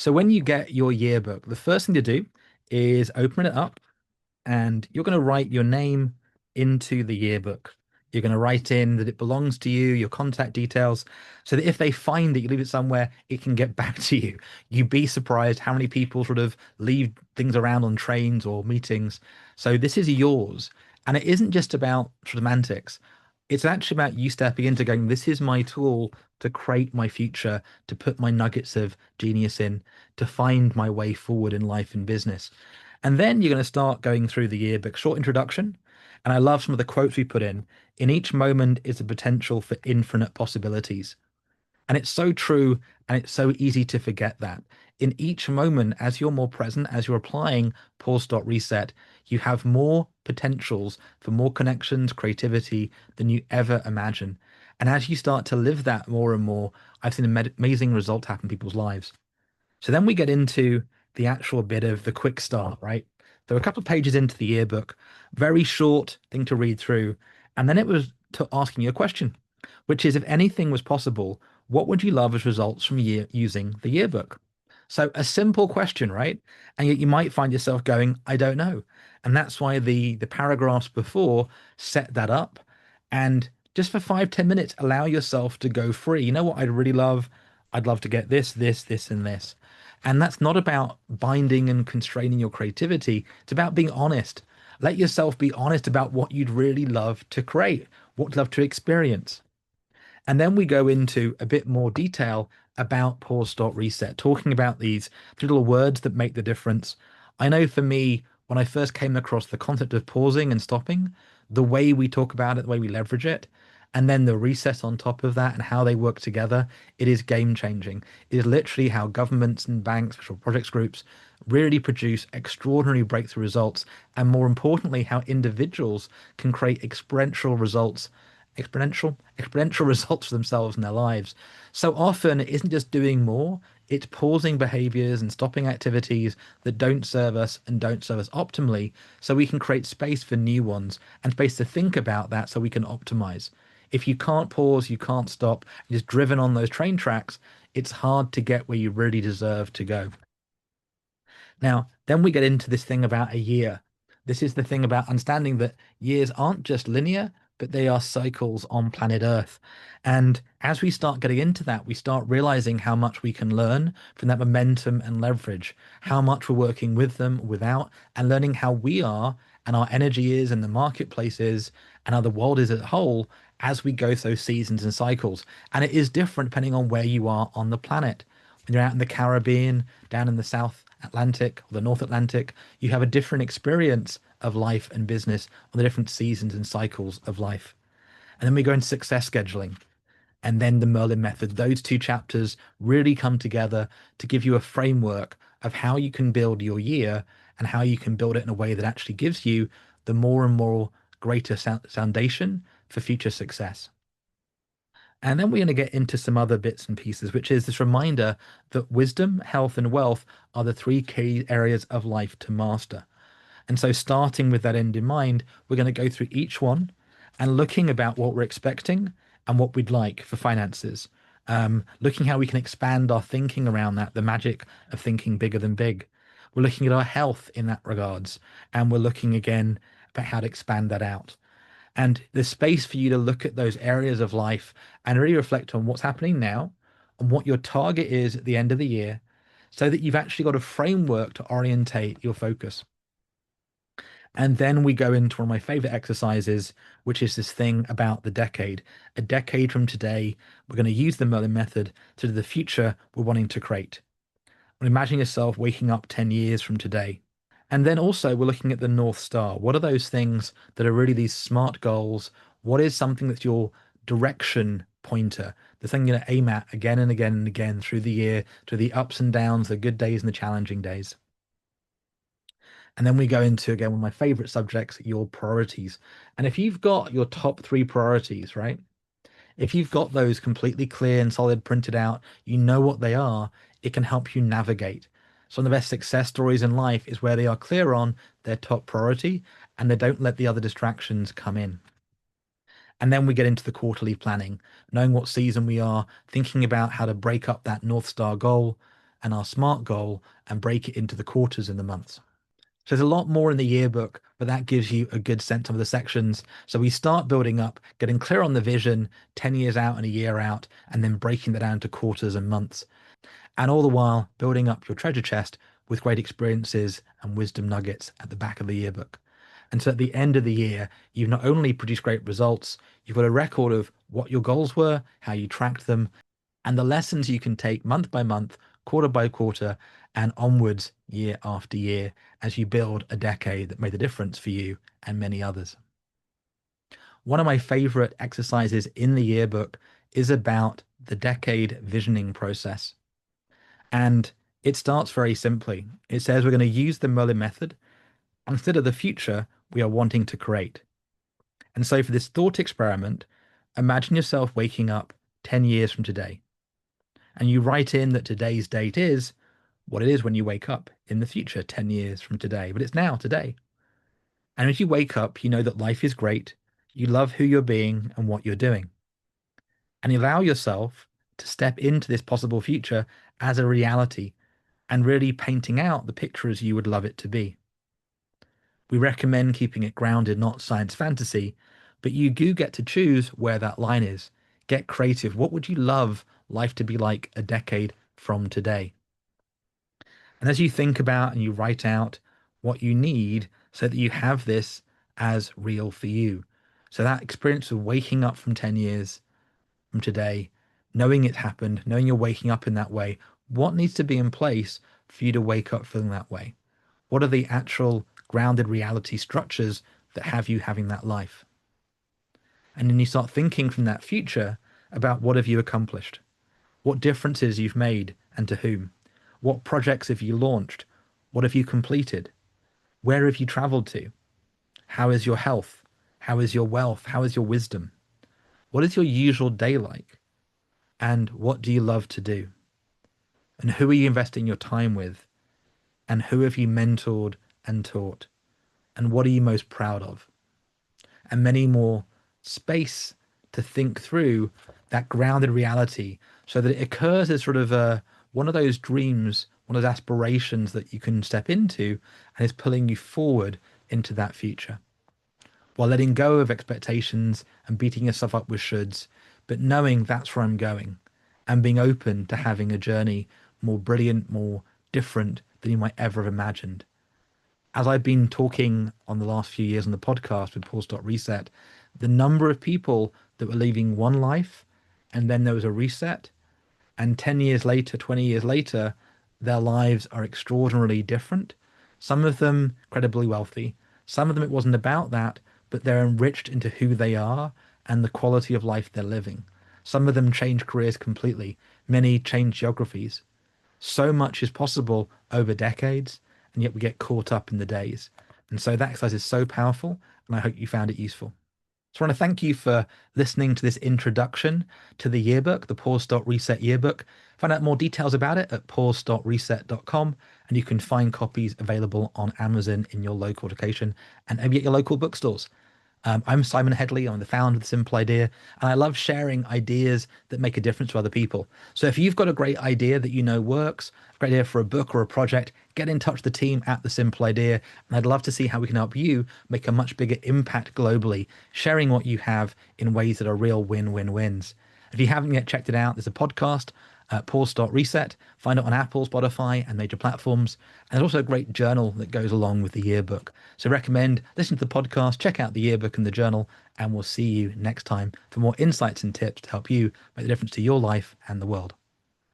So when you get your yearbook, the first thing to do is open it up and you're going to write your name into the yearbook. You're going to write in that it belongs to you, your contact details, so that if they find it, you leave it somewhere, it can get back to you. You'd be surprised how many people sort of leave things around on trains or meetings. So this is yours. And it isn't just about semantics. It's actually about you stepping into going, this is my tool to create my future, to put my nuggets of genius in, to find my way forward in life and business. And then you're going to start going through the yearbook, short introduction. And I love some of the quotes we put in. In each moment is the potential for infinite possibilities. And it's so true, and it's so easy to forget that. In each moment, as you're more present, as you're applying pause, stop, reset, you have more potentials for more connections, creativity than you ever imagine. And as you start to live that more and more, I've seen amazing results happen in people's lives. So then we get into the actual bit of the quick start, right? There were a couple of pages into the yearbook, very short thing to read through. And then it was to asking you a question, which is if anything was possible, what would you love as results from using the yearbook? So a simple question, right? And yet you might find yourself going, I don't know. And that's why the paragraphs before set that up. And just for 5, 10 minutes, allow yourself to go free. You know what I'd really love? I'd love to get this, and this. And that's not about binding and constraining your creativity. It's about being honest. Let yourself be honest about what you'd really love to create, what you'd love to experience. And then we go into a bit more detail about pause, stop, reset, talking about these little words that make the difference. I know for me, when I first came across the concept of pausing and stopping, the way we talk about it, the way we leverage it, and then the reset on top of that and how they work together, it is game changing. It is literally how governments and banks, special projects groups really produce extraordinary breakthrough results. And more importantly, how individuals can create exponential results for themselves and their lives. So often it isn't just doing more, it's pausing behaviors and stopping activities that don't serve us and don't serve us optimally, so we can create space for new ones and space to think about that so we can optimize. If you can't pause, you can't stop, you're just driven on those train tracks, it's hard to get where you really deserve to go. Now, then we get into this thing about a year. This is the thing about understanding that years aren't just linear, but they are cycles on planet Earth. And as we start getting into that, we start realizing how much we can learn from that momentum and leverage, how much we're working with them, without, and learning how we are and our energy is and the marketplace is and how the world is as a whole as we go through seasons and cycles. And it is different depending on where you are on the planet. When you're out in the Caribbean, down in the South Atlantic or the North Atlantic, you have a different experience of life and business on the different seasons and cycles of life. And then we go into success scheduling and then the Merlin method. Those two chapters really come together to give you a framework of how you can build your year and how you can build it in a way that actually gives you the more and more greater foundation for future success. And then we're going to get into some other bits and pieces, which is this reminder that wisdom, health, and wealth are the three key areas of life to master. And so, starting with that end in mind, we're going to go through each one and looking about what we're expecting and what we'd like for finances. Looking how we can expand our thinking around that, the magic of thinking bigger than big. We're looking at our health in that regards, and we're looking again about how to expand that out. And there's space for you to look at those areas of life and really reflect on what's happening now and what your target is at the end of the year so that you've actually got a framework to orientate your focus. And then we go into one of my favorite exercises, which is this thing about the decade. A decade from today, we're going to use the Merlin method to the future we're wanting to create. Imagine yourself waking up 10 years from today. And then also we're looking at the North Star. What are those things that are really these smart goals? What is something that's your direction pointer? The thing you're going to aim at again and again and again through the year, through the ups and downs, the good days and the challenging days. And then we go into, again, one of my favorite subjects, your priorities. And if you've got your top three priorities, right? If you've got those completely clear and solid printed out, you know what they are, it can help you navigate. Some of the best success stories in life is where they are clear on their top priority and they don't let the other distractions come in. And then we get into the quarterly planning, knowing what season we are, thinking about how to break up that North Star goal, and our SMART goal and break it into the quarters and the months. So there's a lot more in the yearbook, but that gives you a good sense of the sections. So we start building up, getting clear on the vision, 10 years out and a year out, and then breaking that down to quarters and months. And all the while building up your treasure chest with great experiences and wisdom nuggets at the back of the yearbook. And so at the end of the year, you've not only produced great results, you've got a record of what your goals were, how you tracked them, and the lessons you can take month by month, quarter by quarter, and onwards year after year as you build a decade that made a difference for you and many others. One of my favorite exercises in the yearbook is about the decade visioning process. And it starts very simply. It says we're going to use the Merlin method and consider the future we are wanting to create. And so for this thought experiment, imagine yourself waking up 10 years from today. And you write in that today's date is what it is when you wake up in the future, 10 years from today, but it's now, today. And as you wake up, you know that life is great. You love who you're being and what you're doing. And you allow yourself to step into this possible future as a reality and really painting out the picture as you would love it to be. We recommend keeping it grounded, not science fantasy, but you do get to choose where that line is. Get creative. What would you love life to be like a decade from today? And as you think about and you write out what you need so that you have this as real for you. So that experience of waking up from 10 years from today, knowing it happened, knowing you're waking up in that way, what needs to be in place for you to wake up feeling that way? What are the actual grounded reality structures that have you having that life? And then you start thinking from that future about what have you accomplished? What differences you've made and to whom? What projects have you launched? What have you completed? Where have you traveled to? How is your health? How is your wealth? How is your wisdom? What is your usual day like? And what do you love to do? And who are you investing your time with? And who have you mentored and taught? And what are you most proud of? And many more space to think through that grounded reality so that it occurs as sort of one of those dreams, one of those aspirations that you can step into and is pulling you forward into that future while letting go of expectations and beating yourself up with shoulds, but knowing that's where I'm going and being open to having a journey more brilliant, more different than you might ever have imagined. As I've been talking on the last few years on the podcast with Pause Reset, the number of people that were leaving one life and then there was a reset, and 10 years later, 20 years later, their lives are extraordinarily different. Some of them incredibly wealthy. Some of them it wasn't about that, but they're enriched into who they are and the quality of life they're living. Some of them change careers completely. Many change geographies. So much is possible over decades, and yet we get caught up in the days. And so that exercise is so powerful, and I hope you found it useful. So I want to thank you for listening to this introduction to the yearbook, the Pause Reset yearbook. Find out more details about it at pause.reset.com, and you can find copies available on Amazon in your local location and maybe at your local bookstores. I'm Simon Headley. I'm the founder of The Simple Idea, and I love sharing ideas that make a difference to other people. So if you've got a great idea that you know works, a great idea for a book or a project, get in touch with the team at The Simple Idea, and I'd love to see how we can help you make a much bigger impact globally, sharing what you have in ways that are real win-win-wins. If you haven't yet checked it out, there's a podcast, Pause Reset. Find it on Apple, Spotify, and major platforms. And there's also a great journal that goes along with the yearbook. So recommend listen to the podcast, check out the yearbook and the journal, and we'll see you next time for more insights and tips to help you make the difference to your life and the world.